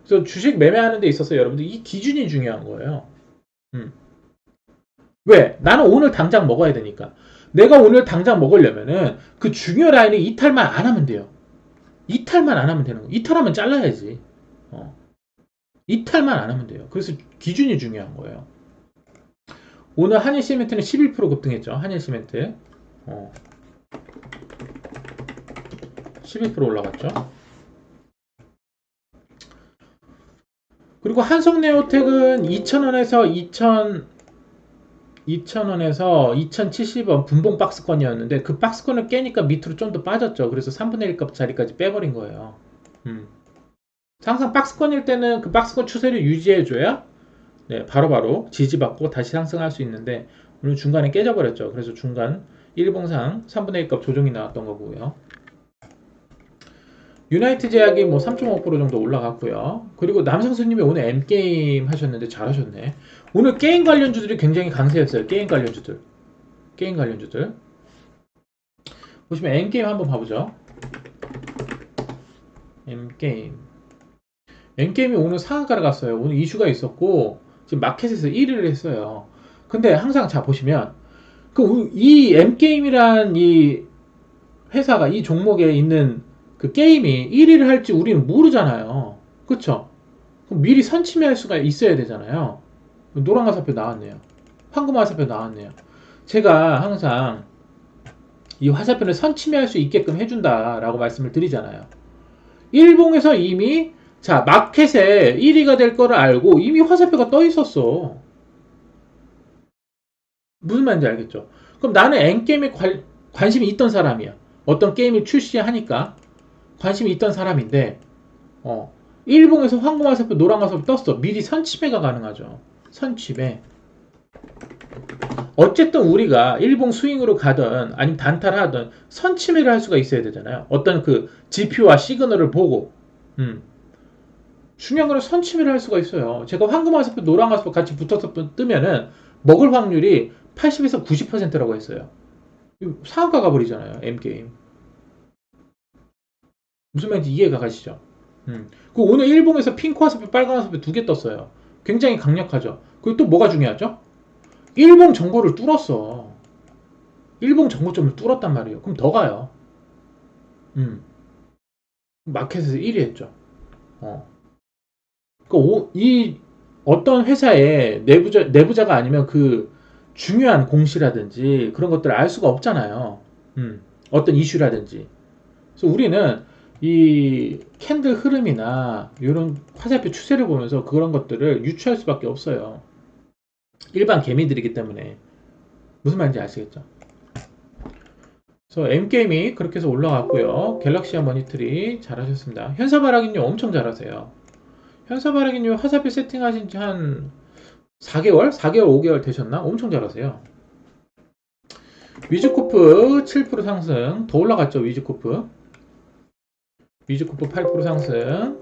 그래서 주식 매매하는 데 있어서 여러분들 이 기준이 중요한 거예요. 왜? 나는 오늘 당장 먹어야 되니까. 내가 오늘 당장 먹으려면은 그 중요 라인을 이탈만 안 하면 돼요. 이탈만 안 하면 되는 거예요. 이탈하면 잘라야지. 이탈만 안 하면 돼요. 그래서 기준이 중요한 거예요. 오늘 한일시멘트는 11% 급등했죠. 한일시멘트. 12% 올라갔죠. 그리고 한성네오텍은 2,000원에서 2,000원에서 2,070원 분봉 박스권이었는데 그 박스권을 깨니까 밑으로 좀 더 빠졌죠. 그래서 3분의 1값 자리까지 빼버린 거예요. 항상 박스권일 때는 그 박스권 추세를 유지해줘야 네, 바로바로 지지받고 다시 상승할 수 있는데 오늘 중간에 깨져버렸죠. 그래서 중간 일봉상 3분의 1값 조정이 나왔던 거고요. 유나이트 제약이 뭐 3.5% 정도 올라갔고요. 그리고 남성수님이 오늘 M게임 하셨는데 잘하셨네. 오늘 게임 관련주들이 굉장히 강세였어요. 게임 관련주들. 보시면 M게임 한번 봐보죠. M게임이 오늘 상한가를 갔어요. 오늘 이슈가 있었고 지금 마켓에서 1위를 했어요. 근데 항상 자 보시면 이 M게임이란 이 회사가 이 종목에 있는 그 게임이 1위를 할지 우리는 모르잖아요. 그쵸? 그럼 미리 선침해할 수가 있어야 되잖아요. 노란 화살표 나왔네요. 황금 화살표 나왔네요. 제가 항상 이 화살표를 선침해할 수 있게끔 해준다라고 말씀을 드리잖아요. 일봉에서 이미 자 마켓에 1위가 될 거를 알고 이미 화살표가 떠 있었어. 무슨 말인지 알겠죠? 그럼 나는 N게임에 관심이 있던 사람이야. 어떤 게임을 출시하니까 관심이 있던 사람인데 일봉에서 황금 화살표 노란 화살표 떴어. 미리 선침해가 가능하죠. 선침해. 어쨌든 우리가 일봉 스윙으로 가든 아니면 단타를 하든 선침해를 할 수가 있어야 되잖아요. 어떤 그 지표와 시그널을 보고 중요한 거는 선침해를 할 수가 있어요. 제가 황금 화살표 노란 화살표 같이 붙어서 뜨면은 먹을 확률이 80에서 90%라고 했어요. 상한가 가버리잖아요. M게임. 무슨 말인지 이해가 가시죠? 그 오늘 일봉에서 핑크 화살표, 빨간 화살표 두 개 떴어요. 굉장히 강력하죠. 그리고 또 뭐가 중요하죠? 일봉 정보를 뚫었어. 일봉 정보점을 뚫었단 말이에요. 그럼 더 가요. 마켓에서 1위 했죠. 그러니까 이 어떤 회사의 내부자가 아니면 그 중요한 공시라든지 그런 것들을 알 수가 없잖아요. 어떤 이슈라든지. 그래서 우리는 이 캔들 흐름이나 이런 화살표 추세를 보면서 그런 것들을 유추할 수밖에 없어요. 일반 개미들이기 때문에. 무슨 말인지 아시겠죠? 그래서 M게임이 그렇게 해서 올라갔고요. 갤럭시아 머니터리 잘하셨습니다. 현사바라기님 엄청 잘하세요. 현사바라기님 화살표 세팅하신 지 한 4개월? 4개월, 5개월 되셨나? 엄청 잘하세요. 위즈코프 7% 상승. 더 올라갔죠, 위즈코프. 위즈코프 8% 상승.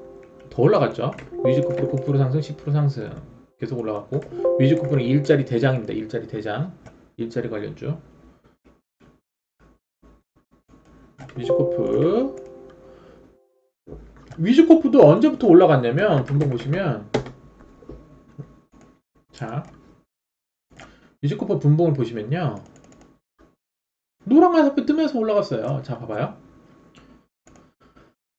더 올라갔죠. 위즈코프 9% 상승, 10% 상승. 계속 올라갔고. 위즈코프는 일자리 대장입니다. 일자리 대장. 일자리 관련주. 위즈코프. 위즈코프도 언제부터 올라갔냐면, 분봉 보시면, 자, 위즈코프 분봉을 보시면요. 노란 화살표 뜨면서 올라갔어요. 자, 봐봐요.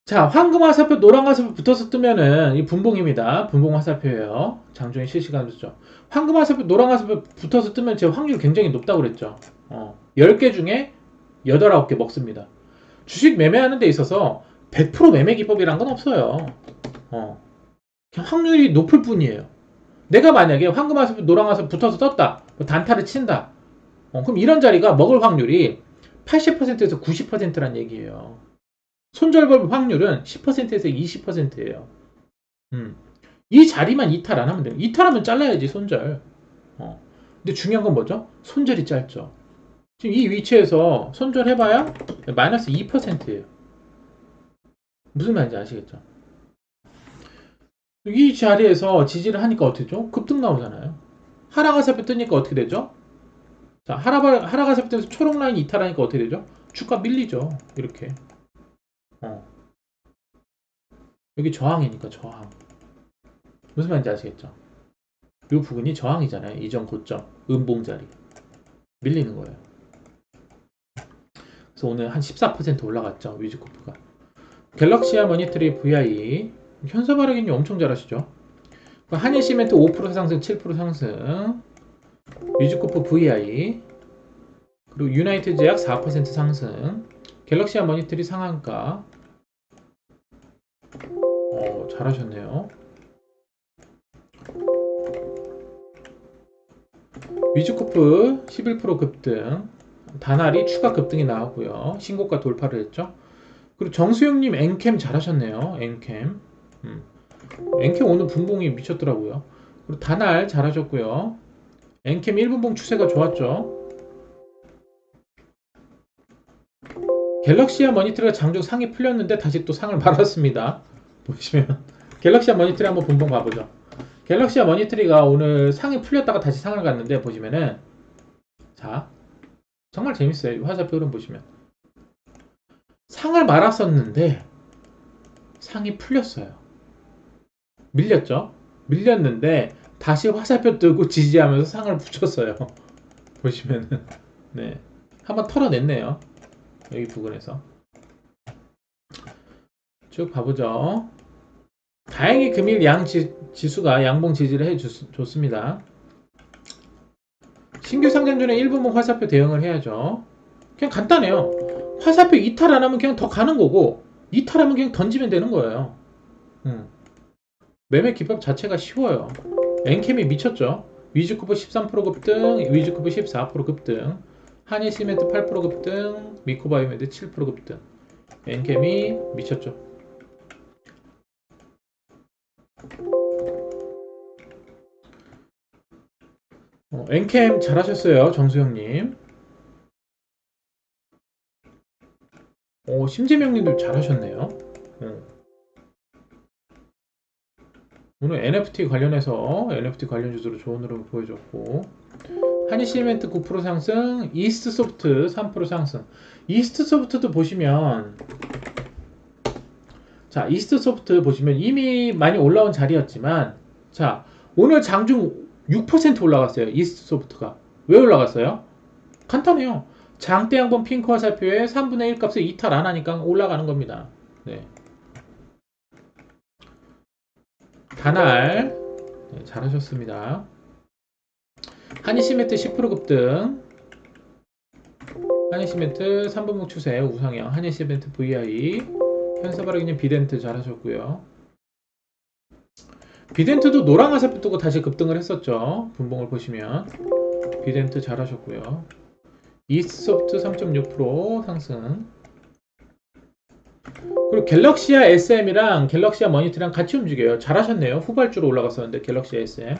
자, 황금 화살표, 노란 화살표 붙어서 뜨면은 이 분봉입니다. 분봉 화살표예요. 장중에 실시간으로 죠. 황금 화살표, 노란 화살표 붙어서 뜨면 제 확률 굉장히 높다고 그랬죠. 10개 중에 8, 9개 먹습니다. 주식 매매하는 데 있어서 100% 매매 기법이란 건 없어요. 그냥 확률이 높을 뿐이에요. 내가 만약에 황금 화살표, 노란 화살표 붙어서 떴다. 단타를 친다. 그럼 이런 자리가 먹을 확률이 80%에서 90%란 얘기예요. 손절법 확률은 10%에서 20%예요. 이 자리만 이탈 안 하면 돼요. 이탈하면 잘라야지, 손절. 근데 중요한 건 뭐죠? 손절이 짧죠. 지금 이 위치에서 손절해봐야 마이너스 2%예요. 무슨 말인지 아시겠죠? 이 자리에서 지지를 하니까 어떻게 되죠? 급등 나오잖아요. 하락 화살표 뜨니까 어떻게 되죠? 자, 하락 화살표 뜨면서 초록 라인 이탈하니까 어떻게 되죠? 주가 밀리죠. 이렇게. 여기 저항이니까 저항. 무슨 말인지 아시겠죠? 이 부분이 저항이잖아요. 이전 고점, 음봉자리. 밀리는 거예요. 그래서 오늘 한 14% 올라갔죠. 위즈코프가. 갤럭시아 머니터리 VI. 현서바라기님 엄청 잘하시죠? 한일시멘트 5% 상승, 7% 상승. 위즈코프 VI. 그리고 유나이티드 제약 4% 상승. 갤럭시아 머니터리 상한가. 잘하셨네요. 위즈코프 11% 급등. 다날이 추가 급등이 나왔고요. 신고가 돌파를 했죠. 그리고 정수영님 엔캠 잘하셨네요. 엔캠. 엔캠 오늘 분봉이 미쳤더라고요. 그리고 다날 잘하셨고요. 엔캠 1분봉 추세가 좋았죠. 갤럭시아 머니터리가 장중 상이 풀렸는데 다시 또 상을 말았습니다. 보시면 갤럭시아 머니터리 한번 분봉 가보죠. 갤럭시아 머니터리가 오늘 상이 풀렸다가 다시 상을 갔는데 보시면은 자 정말 재밌어요. 이 화살표 흐름 보시면 상을 말았었는데 상이 풀렸어요. 밀렸죠? 밀렸는데 다시 화살표 뜨고 지지하면서 상을 붙였어요. 보시면은 네 한번 털어냈네요. 여기 부근에서 쭉 봐보죠. 다행히 금일 양 지수가 양봉 지지를 해줬습니다. 신규 상장전에 1분봉 화살표 대응을 해야죠. 그냥 간단해요. 화살표 이탈 안 하면 그냥 더 가는 거고 이탈하면 그냥 던지면 되는 거예요. 매매 기법 자체가 쉬워요. 엔캠이 미쳤죠. 위즈쿠버 13% 급등, 위즈쿠버 14% 급등, 한일시멘트 8% 급등, 미코바이오메드 7% 급등. 엔캠이 미쳤죠. 엔캠 잘하셨어요, 정수영님. 심재명님도 잘하셨네요. 오늘 NFT 관련해서 NFT 관련 주소로 좋은 흐름 보여줬고, 한일시멘트 9% 상승, 이스트소프트 3% 상승. 이스트소프트도 보시면, 자, 이스트소프트 보시면 이미 많이 올라온 자리였지만, 자, 오늘 장중 6% 올라갔어요. 이스트소프트가. 왜 올라갔어요? 간단해요. 장대 양봉 핑크 화살표에 3분의 1 값을 이탈 안 하니까 올라가는 겁니다. 네. 다날 네, 잘하셨습니다. 한이시멘트 10% 급등, 한이시멘트 3분목 추세 우상향, 한이시멘트 VI, 현사바라기님 비덴트 잘하셨고요. 비덴트도 노랑 화살표 뜨고 다시 급등을 했었죠. 분봉을 보시면 비덴트 잘하셨고요. 이스소프트 3.6% 상승. 그리고 갤럭시아 SM이랑 갤럭시아 머니터랑 같이 움직여요. 잘하셨네요. 후발주로 올라갔었는데 갤럭시아 SM.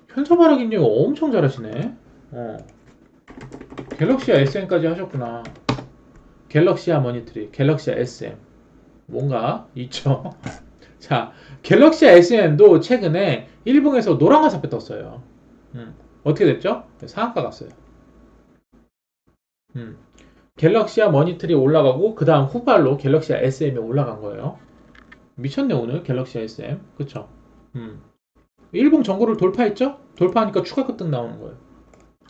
현서바라기님 엄청 잘하시네. 갤럭시아 SM까지 하셨구나. 갤럭시아 머니터리, 갤럭시아 SM. 뭔가 있죠. 자, 갤럭시아 SM도 최근에 일봉에서 노랑 화살표 떴어요. 어떻게 됐죠? 상한가 갔어요. 갤럭시아 머니터리 올라가고 그 다음 후발로 갤럭시아 SM이 올라간 거예요. 미쳤네 오늘 갤럭시아 SM. 그쵸? 일봉 전고를 돌파했죠? 돌파하니까 추가 급등 나오는 거예요.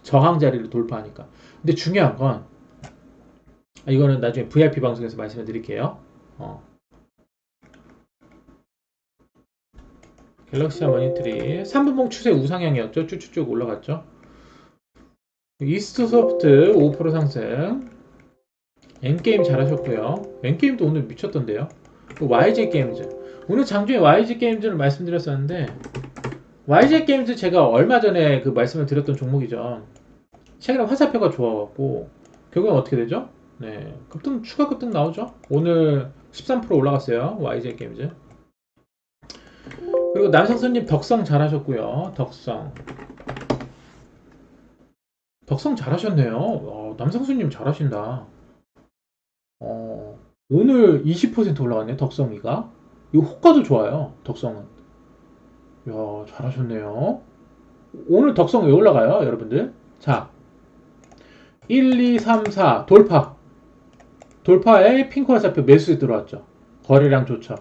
저항 자리를 돌파하니까. 근데 중요한 건 이거는 나중에 VIP 방송에서 말씀해 드릴게요. 갤럭시아 머니터리 3분봉 추세 우상향이었죠. 쭉쭉쭉 올라갔죠. 이스트소프트 5% 상승. N게임 잘하셨고요. N게임도 오늘 미쳤던데요. YG 게임즈. 오늘 장중에 YG 게임즈를 말씀드렸었는데 YG 게임즈 제가 얼마 전에 그 말씀을 드렸던 종목이죠. 최근에 화살표가 좋아갖고 결국엔 어떻게 되죠? 네, 추가 급등 나오죠. 오늘 13% 올라갔어요. YG 게임즈. 그리고 남성수님 덕성 잘하셨고요. 덕성 잘하셨네요. 남성수님 잘하신다. 오늘 20% 올라갔네. 덕성이가. 이 호가도 좋아요. 덕성은. 이야, 잘하셨네요. 오늘 덕성 왜 올라가요, 여러분들? 자, 1, 2, 3, 4 돌파. 돌파에 핑크 화살표 매수에 들어왔죠. 거래량 좋죠.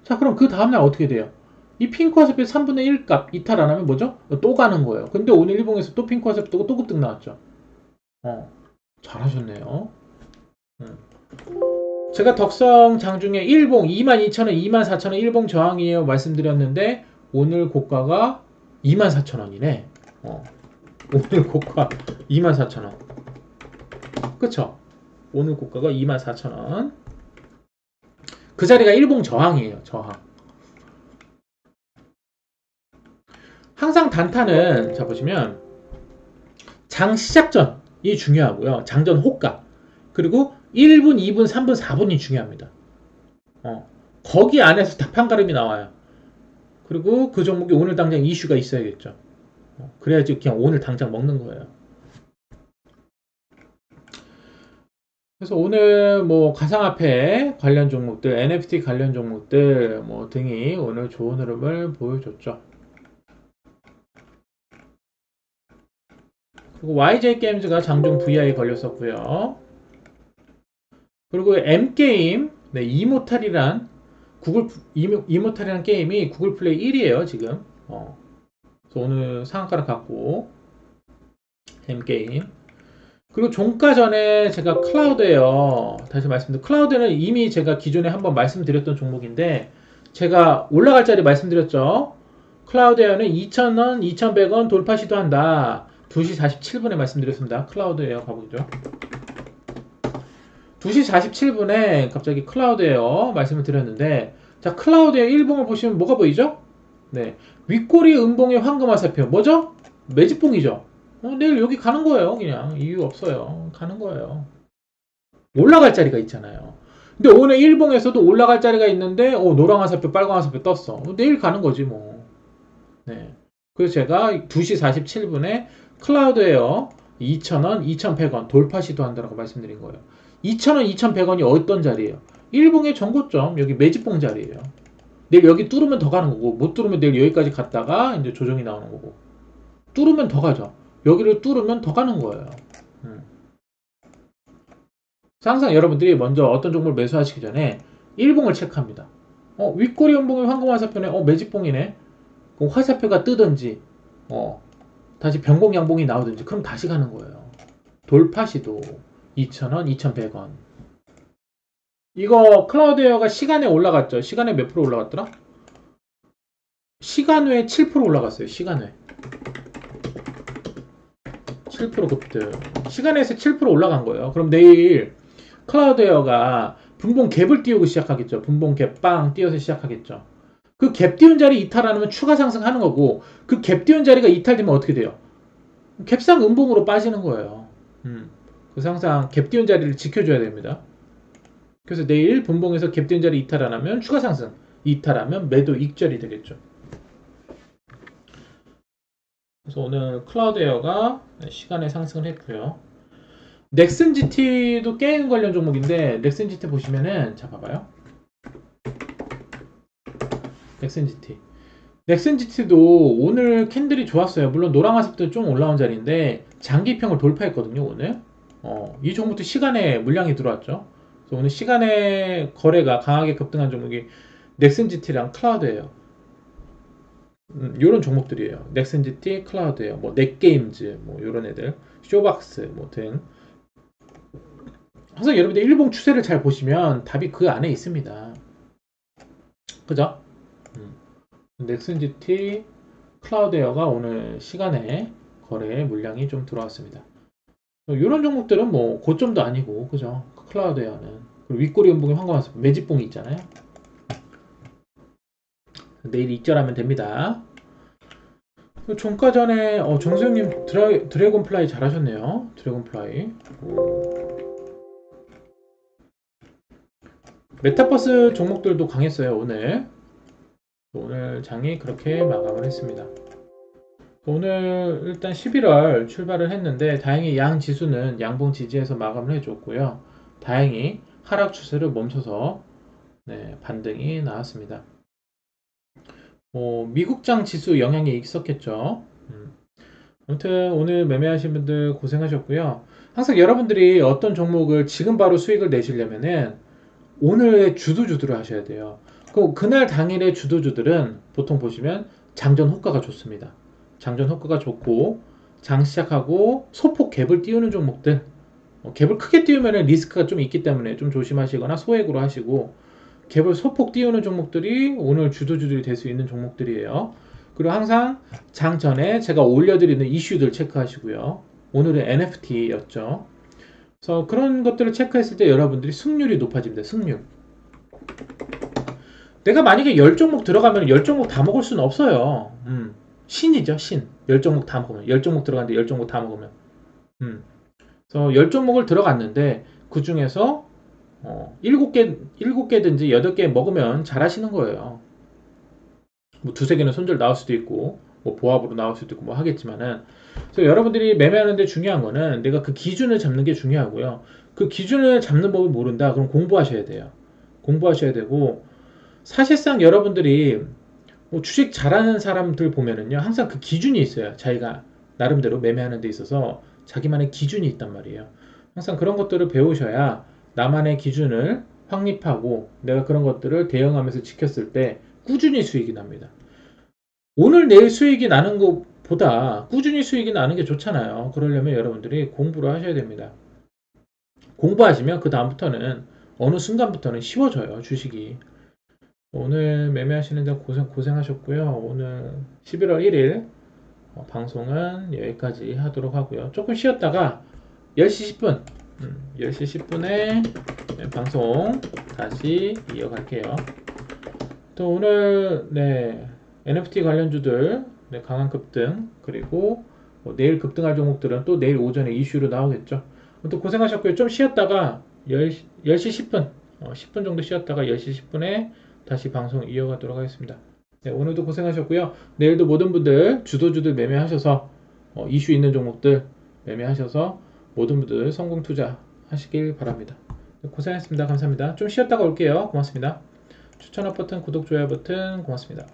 자, 그럼 그 다음날 어떻게 돼요? 이 핑크 화살표 3분의 1 값 이탈 안 하면 뭐죠? 또 가는 거예요. 근데 오늘 일봉에서 또 핑크 화살표 뜨고 또 급등 나왔죠. 잘하셨네요. 제가 덕성 장중에 일봉 22,000원, 24,000원 일봉 저항이에요 말씀드렸는데 오늘 고가가 24,000원이네. 오늘 고가 24,000원. 그쵸? 오늘 고가가 24,000원. 그 자리가 일봉 저항이에요. 저항. 항상 단타는 자 보시면 장 시작 전이 중요하고요. 장전 호가. 그리고 1분, 2분, 3분, 4분이 중요합니다. 거기 안에서 답한가름이 나와요. 그리고 그 종목이 오늘 당장 이슈가 있어야겠죠. 그래야지 그냥 오늘 당장 먹는 거예요. 그래서 오늘 뭐 가상화폐 관련 종목들, NFT 관련 종목들 뭐 등이 오늘 좋은 흐름을 보여줬죠. 그리고 YJ 게임즈가 장중 VI 걸렸었고요. 그리고 M게임, 네, 이모탈이란 이모탈이란 게임이 구글 플레이 1위에요 지금. 그래서 오늘 상한가를 갔고 M게임. 그리고 종가 전에 제가 클라우드예요. 다시 말씀드리면 클라우드는 이미 제가 기존에 한번 말씀드렸던 종목인데 제가 올라갈 자리 말씀드렸죠. 클라우드에어는 2,000원, 2,100원 돌파 시도한다. 2시 47분에 말씀드렸습니다. 클라우드에어 가보죠. 2시 47분에 갑자기 클라우드에어 말씀을 드렸는데 자 클라우드에어 일봉을 보시면 뭐가 보이죠? 네, 윗꼬리 음봉의 황금 화살표 뭐죠? 매집봉이죠. 내일 여기 가는 거예요. 그냥 이유 없어요. 가는 거예요. 올라갈 자리가 있잖아요. 근데 오늘 일봉에서도 올라갈 자리가 있는데 노랑 화살표 빨간 화살표 떴어. 내일 가는 거지 뭐. 네. 그래서 제가 2시 47분에 클라우드에어 2,000원, 2,100원 돌파 시도한다고 말씀드린 거예요. 2,000원, 2,100원이 어떤 자리예요? 일봉의 전고점 여기 매집봉 자리예요. 내일 여기 뚫으면 더 가는 거고 못 뚫으면 내일 여기까지 갔다가 이제 조정이 나오는 거고 뚫으면 더 가죠. 여기를 뚫으면 더 가는 거예요. 항상 여러분들이 먼저 어떤 종목을 매수하시기 전에 일봉을 체크합니다. 윗꼬리 음봉의 황금 화살표네. 매집봉이네. 그럼 화살표가 뜨든지 다시 변공 양봉이 나오든지 그럼 다시 가는 거예요. 돌파 시도 2,000원, 2,100원. 이거 클라우드웨어가 시간에 올라갔죠. 시간에 몇 프로 올라갔더라? 시간외 7% 올라갔어요. 시간외 7% 급등. 시간에서 7% 올라간 거예요. 그럼 내일 클라우드웨어가 분봉 갭을 띄우고 시작하겠죠. 분봉 갭 빵 띄워서 시작하겠죠. 그 갭 띄운 자리 이탈 안 하면 추가 상승하는 거고, 그 갭 띄운 자리가 이탈되면 어떻게 돼요? 갭상 음봉으로 빠지는 거예요. 그래서 항상 갭 띄운 자리를 지켜줘야 됩니다. 그래서 내일 분봉에서 갭 띄운 자리 이탈 안 하면 추가 상승, 이탈하면 매도 익절이 되겠죠. 그래서 오늘 클라우드웨어가 시간에 상승을 했고요. 넥슨 GT도 게임 관련 종목인데, 넥슨 GT 보시면은, 자 봐봐요. 넥슨 GT. 넥슨 GT도 오늘 캔들이 좋았어요. 물론 노랑화색도 좀 올라온 자리인데 장기평을 돌파했거든요. 오늘 이 종목도 시간에 물량이 들어왔죠. 그래서 오늘 시간에 거래가 강하게 급등한 종목이 넥슨 GT랑 클라우드예요. 이런 종목들이에요. 넥슨 GT, 클라우드예요. 뭐 넷게임즈, 뭐 이런 애들, 쇼박스 뭐 등. 항상 여러분들 일봉 추세를 잘 보시면 답이 그 안에 있습니다. 그죠? 넥슨 GT, 클라우드웨어가 오늘 시간에 거래 물량이 좀 들어왔습니다. 이런 종목들은 뭐 고점도 아니고, 그죠? 클라우드웨어는. 그리고 윗꼬리 음봉이 황금화살 매집봉이 있잖아요. 내일 입절하면 됩니다. 종가 전에 정수영님 드래곤플라이 잘하셨네요. 드래곤플라이. 메타버스 종목들도 강했어요. 오늘 장이 그렇게 마감을 했습니다. 오늘 일단 11월 출발을 했는데 다행히 양 지수는 양봉 지지에서 마감을 해줬고요. 다행히 하락 추세를 멈춰서 반등이 나왔습니다. 미국장 지수 영향이 있었겠죠. 아무튼 오늘 매매하신 분들 고생하셨고요. 항상 여러분들이 어떤 종목을 지금 바로 수익을 내시려면은 오늘의 주도주들을 하셔야 돼요. 그날 당일의 주도주들은 보통 보시면 장전 호가가 좋습니다. 장전 호가가 좋고 장 시작하고 소폭 갭을 띄우는 종목들, 갭을 크게 띄우면 리스크가 좀 있기 때문에 좀 조심하시거나 소액으로 하시고, 갭을 소폭 띄우는 종목들이 오늘 주도주들이 될 수 있는 종목들이에요. 그리고 항상 장 전에 제가 올려드리는 이슈들 체크하시고요. 오늘은 NFT였죠. 그래서 그런 것들을 체크했을 때 여러분들이 승률이 높아집니다. 승률. 내가 만약에 10종목 들어가면 10종목 다 먹을 수는 없어요. 신이죠, 신. 10종목 다 먹으면. 10종목 들어갔는데 10종목 다 먹으면. 그래서 10종목을 들어갔는데 그 중에서 7개든지 8개 먹으면 잘하시는 거예요. 뭐 두세 개는 손절 나올 수도 있고, 뭐 보합으로 나올 수도 있고, 뭐 하겠지만은. 그래서 여러분들이 매매하는데 중요한 거는 내가 그 기준을 잡는 게 중요하고요. 그 기준을 잡는 법을 모른다? 그럼 공부하셔야 돼요. 공부하셔야 되고, 사실상 여러분들이 뭐 주식 잘하는 사람들 보면은요, 항상 그 기준이 있어요. 자기가 나름대로 매매하는 데 있어서 자기만의 기준이 있단 말이에요. 항상 그런 것들을 배우셔야 나만의 기준을 확립하고 내가 그런 것들을 대응하면서 지켰을 때 꾸준히 수익이 납니다. 오늘 내일 수익이 나는 것보다 꾸준히 수익이 나는 게 좋잖아요. 그러려면 여러분들이 공부를 하셔야 됩니다. 공부하시면 그 다음부터는 어느 순간부터는 쉬워져요, 주식이. 오늘 매매하시는데 고생하셨고요. 오늘 11월 1일 방송은 여기까지 하도록 하고요. 조금 쉬었다가 10시 10분 10시 10분에 방송 다시 이어갈게요. 또 오늘 NFT 관련주들 강한 급등, 그리고 내일 급등할 종목들은 또 내일 오전에 이슈로 나오겠죠. 또 고생하셨고요. 좀 쉬었다가 10시 10분 10분 정도 쉬었다가 10시 10분에 다시 방송 이어가도록 하겠습니다. 오늘도 고생하셨고요. 내일도 모든 분들 주도주들 매매하셔서 이슈 있는 종목들 매매하셔서 모든 분들 성공 투자 하시길 바랍니다. 고생하셨습니다. 감사합니다. 좀 쉬었다가 올게요. 고맙습니다. 추천업 버튼, 구독, 좋아요 버튼 고맙습니다.